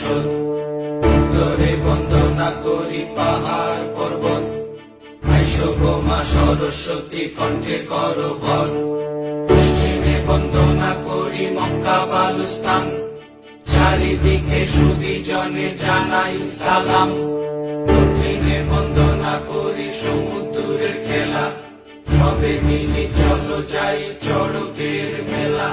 আসল। উত্তরে বন্দনা করি পাহাড় পর্বত, আইসো গো মা সরস্বতী কণ্ঠে করো বল। পশ্চিমে বন্দনা করি মক্কা বালুস্তান, চারিদিকে সুধী জনে জানাই সালাম। দক্ষিণে বন্দনা করি সমুদ্রের খেলা, সবে মিলি চলো যাই চড়কের মেলা।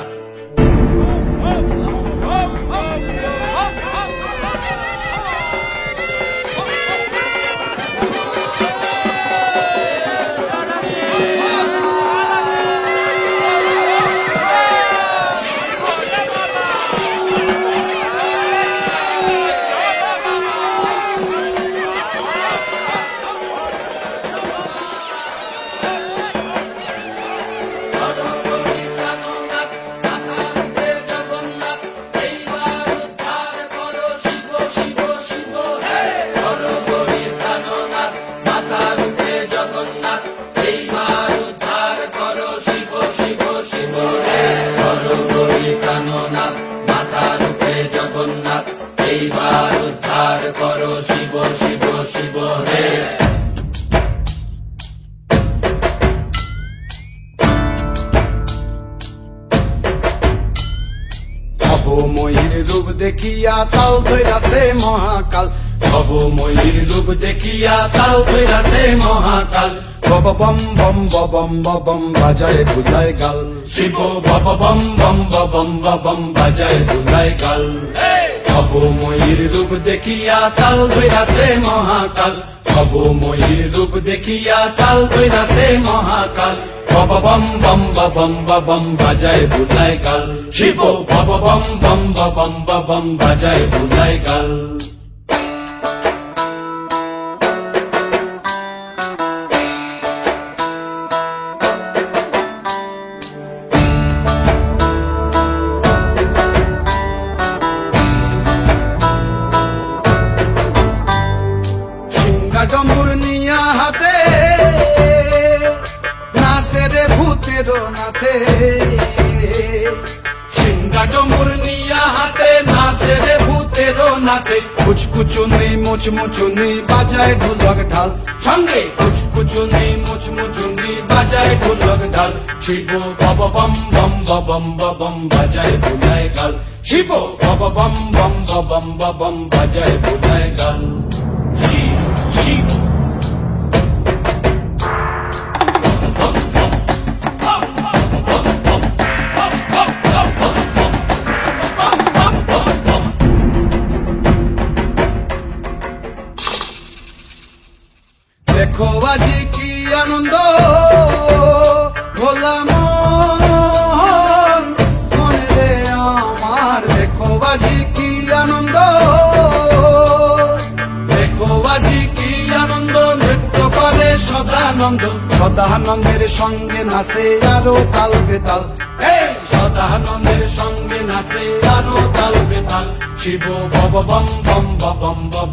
এইবার উদ্ধার করো শিব শিব শিব হে। ভবময়ীর রূপ দেখিয়া তাল ধইরাছে মহাকাল, ভবময়ীর রূপ দেখিয়া তাল ধইরাছে মহাকাল। বব বম বম বম বম বাজায় বুলায় গাল, শিব বব বম বম বম বম বাজায় বুলায় গাল। ভবময়ীর রূপ দেখিয়া তাল ধইরাছে মহাকাল, ভবময়ীর রূপ দেখিয়া তাল ধইরাছে মহাকাল। বব বম বম বম বাজায় বুলায় গাল, শিব বব বম বম বম বাজায় বুলায় গাল। ডম্বুর নিয়া হাতে নাচে রে ভূতের নাথে, সিংহা ডম্বুর নিয়া হাতে নাচে রে ভূতের নাথে। কুচকুচুনি মুচমুচুনি বাজায় ঢোলক ঢাল, সঙ্গে কুচকুচুনি মুচমুচুনি বাজায় ঢোলক ঢাল। শিব বব বম বম বম বাজায় বুলায় গাল, শিব বব বম বম বম বাজায় বুলায় গাল। শিব শিব দেখো আজি কি আনন্দ ভোলা মনে রে আমার, দেখো আজি কি আনন্দ, দেখো আজি কি আনন্দ, নৃত্য করে সদানন্দ। সদানন্দের সঙ্গে নাচে আরো তাল বেতাল, এই সদানন্দের সঙ্গে নাচে আরো তাল বেতাল। শিব বব বম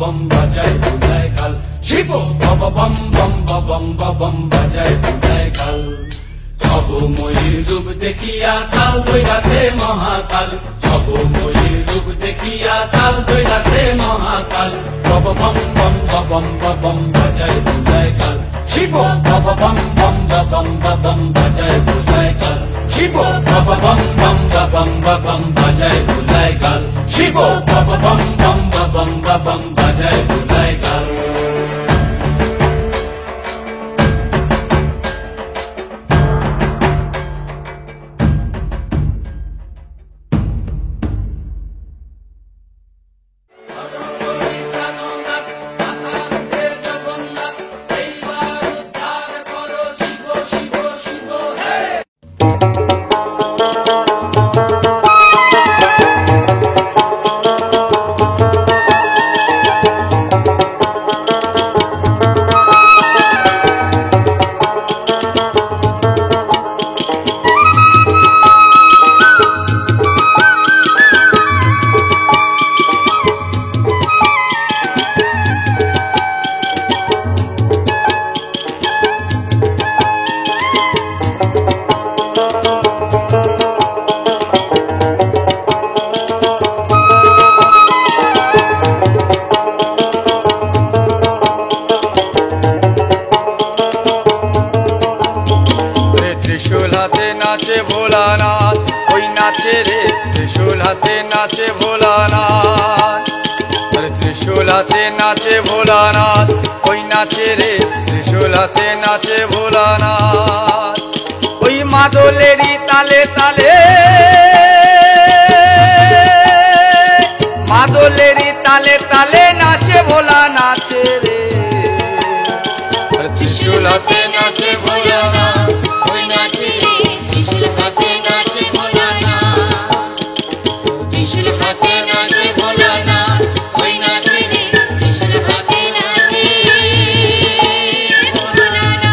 বম বাজায় বুলায় গাল, শিব বব বম বম বাজায় বুলায় গাল। ভবময়ীর রূপ দেখিয়া তাল ধইরাছে মহাকাল, ভবময়ীর রূপ দেখিয়া তাল ধইরাছে মহাকাল। বব বম বম বাজায় বুলায় গাল, শিব বব বম বম বাজায় বুলায় গাল, শিব বব বম বম বাজায় বুলায় গাল, শিব বব বম বম বাজায় বুলায় গাল। নাচে রে ত্রিশূল হাতে নাচে ভোলানাথ, আরে ত্রিশূল হাতে নাচে ভোলানাথ, ওই নাচে রে ত্রিশূল হাতে নাচে ভোলানাথ। ওই মাদলেরই তালে তালে, মাদলেরই তালে তালে নাচে ভোলা নাচে রে, আরে ত্রিশূল হাতে নাচে ভোলানাথ, ওই নাচে রে ত্রিশূল হাতে নাচে ভোলানাথ, ত্রিশূল হাতে নাচে ভোলানাথ, ওই নাচে রে ত্রিশূল হাতে নাচে ভোলানাথ।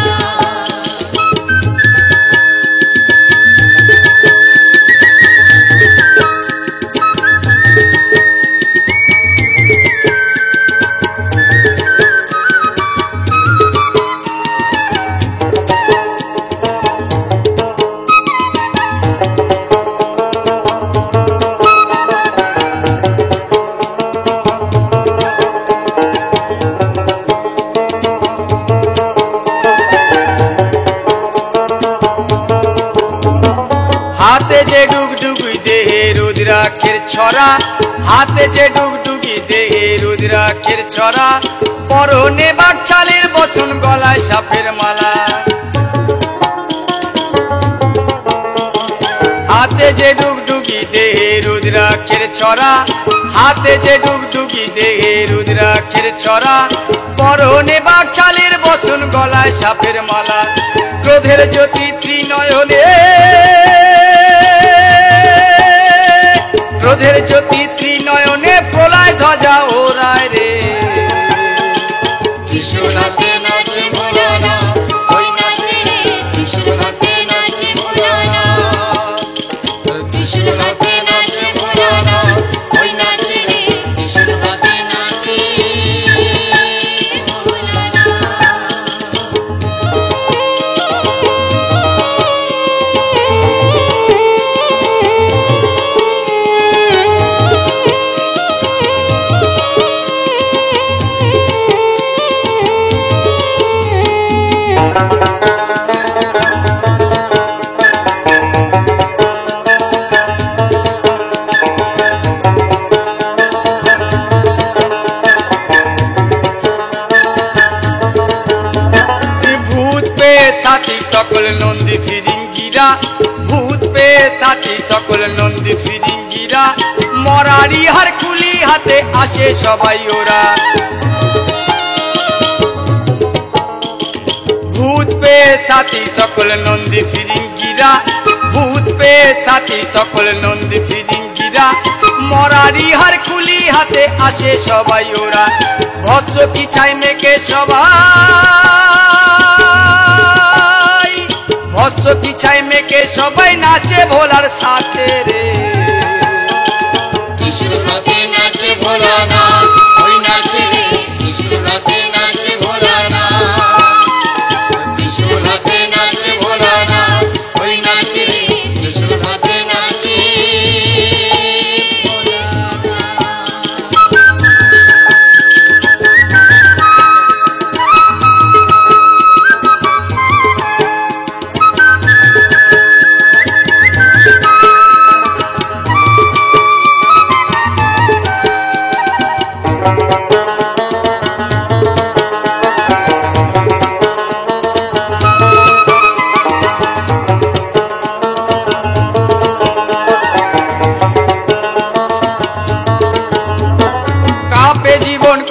হাতে যে ডুগডুগি দেহে রুদ্রাক্ষের ছড়া, হাতে যে ডুগডুগি দেহে রুদ্রাক্ষের ছড়া, পরনে বাকছালের বচন গলায় সাপের মালা। হাতে যে ডুগডুগি দেহে রুদ্রাক্ষের ছড়া, হাতে যে ডুগডুগি দেহে রুদ্রাক্ষের ছড়া, পরনে বাকছালের বচন গলায় সাপের মালা। ক্রোধের জ্যোতি ত্রিনয়নে, ক্রোধের জ্যোতি ত্রিনয়নে প্রলয় ধ্বজা ওরায় রে, ত্রিশূল হাতে নাচে ভোলানাথ, ওই নাচে রে ত্রিশূল হাতে নাচে ভোলানাথ, ত্রিশূল হাতে নাচে ভোলানাথ, ওই নাচে রে ত্রিশূল হাতে নাচে ভোলানাথ। ভূত পেয়ে সাথী সকল নন্দী ফিরিঙ্গিরা, ভূত পেয়ে সাথী সকল নন্দী ফিরিঙ্গিরা, মরারি হার খুলি হাতে আসে সবাই ওরা। ভূত পেয়ে সাথী সকল নন্দী ফিরিঙ্গিরা, ভূত পেয়ে সাথী সকল নন্দী ফিরিঙ্গিরা, মরারি হার খুলি হাতে আসে সবাই ওরা। ভস্য পিছাই মেকে সবাই, ভস্য পিছাই মেকে সবাই নাচে ভোলার সাথে রে, ত্রিশূল হাতে নাচে ভোলানাথ, ওই নাচে রে ত্রিশূল হাতে নাচে ভোলানাথ, ত্রিশূল হাতে নাচে ভোলানাথ, ওই নাচে রে ত্রিশূল হাতে নাচে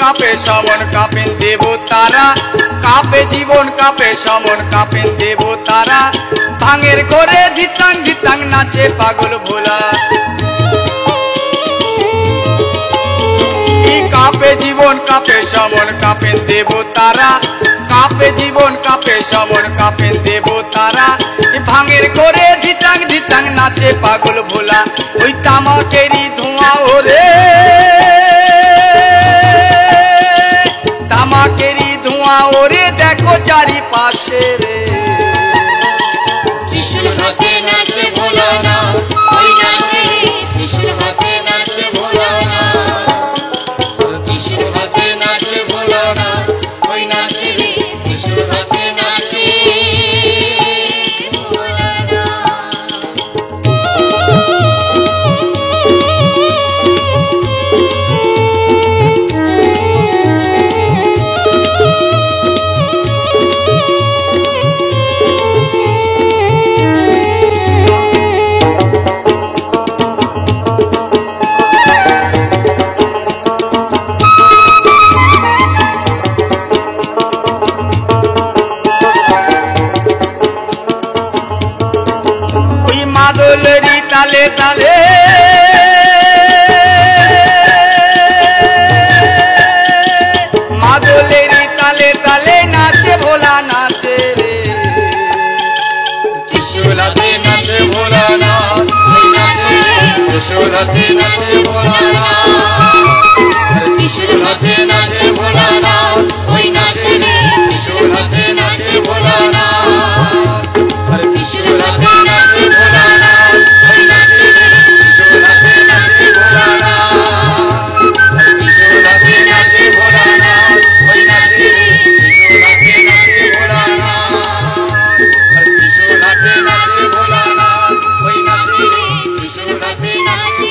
কাঁপে সমন কাঁপেন দেবতারা, কাঁপে জীবন কাঁপে সমন কাঁপেন দেবতারা, ভাঙের ঘরে ধিতাং ধিতাং নাচে পাগল ভোলা। কাঁপে জীবন কাঁপে সমন কাঁপেন দেবতারা, কাঁপে জীবন কাঁপে সমন কাঁপেন দেবতারা, ভাঙের ঘরে ধিতাং ধিতাং নাচে পাগল ভোলা। ওই তামাকেরই ধোঁয়া ওরে, তামাকেরই ধোঁয়া ওরে দেখো চারিপাশে রে, ত্রিশূল হাতে নাচে ভোলানাথ, ওই নাচে রে ত্রিশূল হাতে নাচে ভোলানাথ, ত্রিশূল হাতে নাচে ভোলানাথ, ওই নাচে রে ত্রিশূল হাতে নাচে ভোলানাথ। তালে তালে মাদলেরই তালে তালে নাচে ভোলা নাচে রে ত্রিশূল হাতে নাচে ভোলানাথ ওই নাচে রে ত্রিশূল হাতে নাচে ভোলানাথ ত্রিশূল হাতে নাচে ভোলানাথ ওই নাচে রে ত্রিশূল হাতে নাচে ভোলানাথ ত্রিশূল হাতে নাচে ভোলানাথ ওই নাচে রে ত্রিশূল হাতে নাচে ভোলানাথ ত্রিশূল হাতে নাচে ভোলানাথ ওই নাচে রে ত্রিশূল হাতে নাচে ভোলানাথ ত্রিশূল হাতে নাচে ভোলানাথ ওই নাচে রে ত্রিশূল হাতে নাচে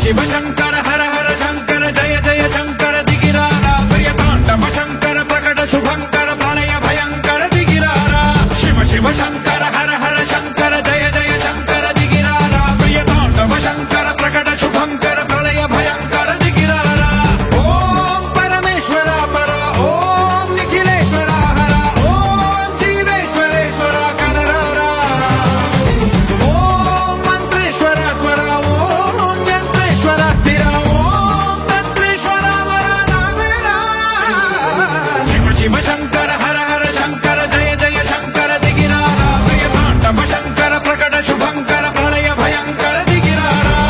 शिव शंकर हर हर शंकर जय जय शंकर दिगिरारा प्रियतांडव शंकर प्रकट शुभंकर प्रलय भयंकर दिगिरारा शिव शिव शंकर हर हर शंकर जय जय शंकर दिगिरारा प्रियतांडव शंकर प्रकट शुभंकर प्रलय भयंकर दिगिरारा ओम परमेश्वरा परा ओम निखिलेश्वरा हरा ओम जीवेश्वरेश्वरा कनरारा ओम मंत्रेश्वरा स्वरा ओम यंत्रेश्वरा स्थिरा ओम तंत्रेश्वरा वरा नामेरा शिव शिव शंकर हर हर शंकर जय जय शंकर दिगिरारा प्रियतांडव शंकर प्रकट शुभंकर प्रलय भयंकर दिगिरारा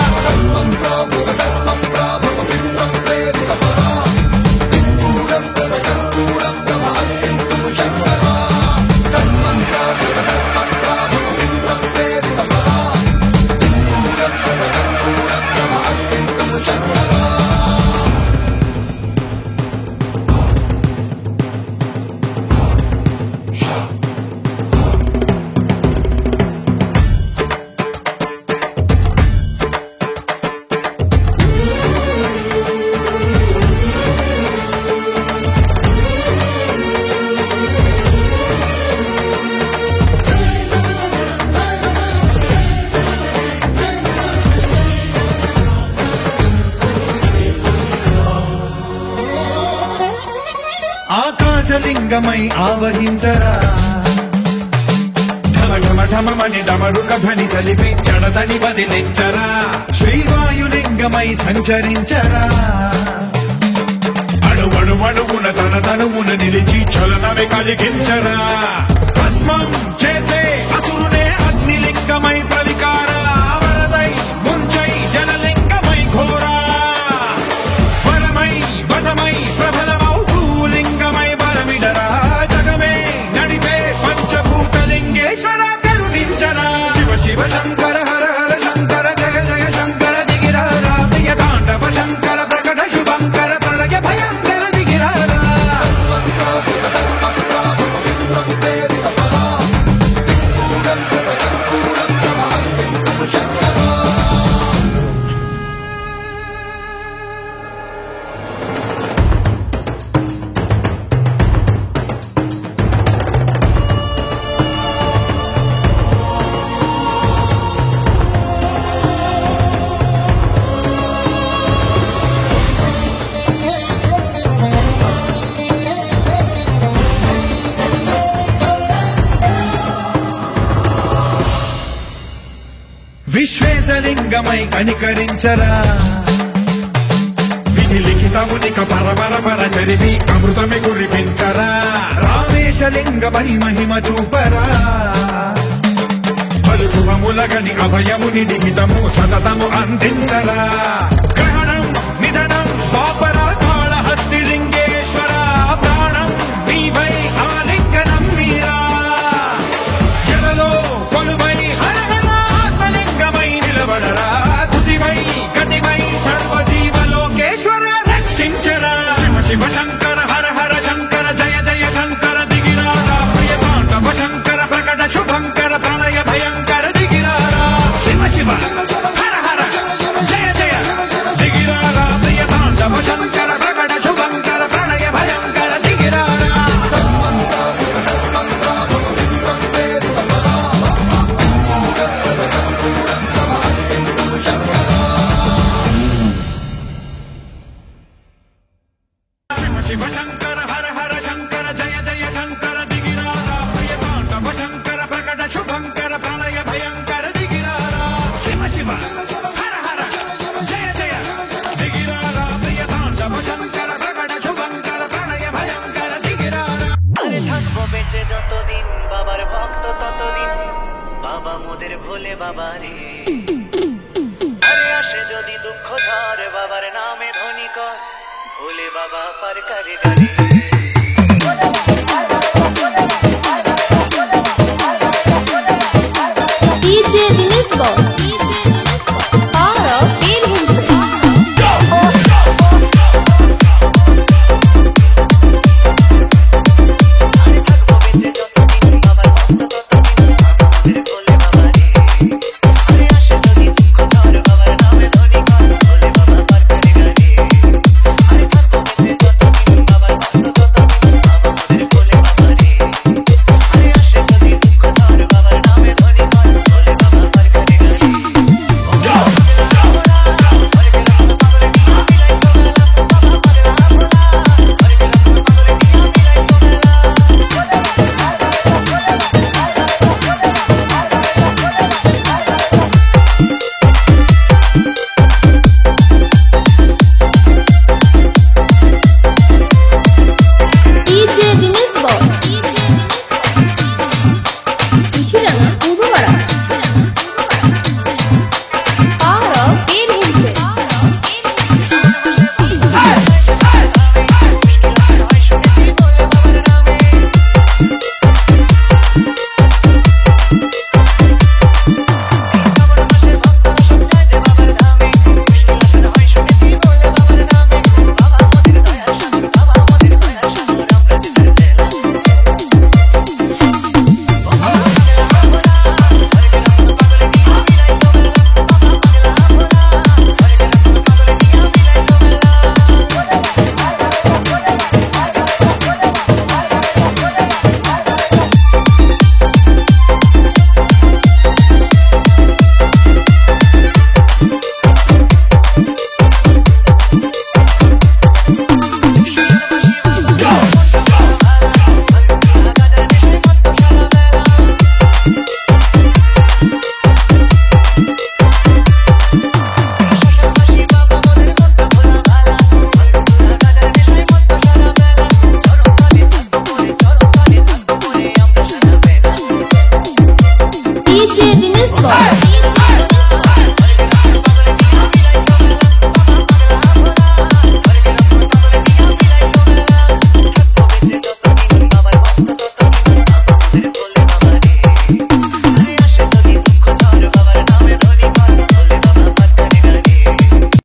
ఆకాశలింగమై ఆవహించరా ఢమ ఢమ ఢమమని డమరుక ధ్వని సలిపి జడదని వదిలించరా శ్రీవాయులింగమై సంచరించరా అణువణువున తన తనువున నిలిచి చలనమే కలిగించరా భస్మం చేసే అసురునే అగ్నిలింగమై ప్రవికార వరదై ముంచై జలలింగమై ఘోరా వరమై వదమై ప్రబలమౌ భూలింగమై బలమిడరా జగమే నడిపే పంచభూతలింగేశ్వర కరుణించరా శివ శివ శంకర హర హర శంకర జయ జయ శంకర దిగిరారా ప్రియతాండవ శంకర ప్రకట శుభంకర ప్రళయ భయంకర దిగిరారా విశ్వేశలింగమై కనికరించరా విధి లిఖితమునిక పరపర పర చరివి అమృతమి కురిపించరా రామేశలింగమై మహిమ చూపరా పలు శుభములగని అభయముని నిహితము సతతము అందించరా గ్రహణం నిధనం పాపరా కాళహస్తిలింగేశ్వర ప్రాణం నీవై ఆలింగనం మీరా বাবারে আরে আসে যদি দুঃখ ঝড় বাবার নামে ধ্বনি কর ভোলে বাবা পার করে গাড়ি DJ Dinesh Boss.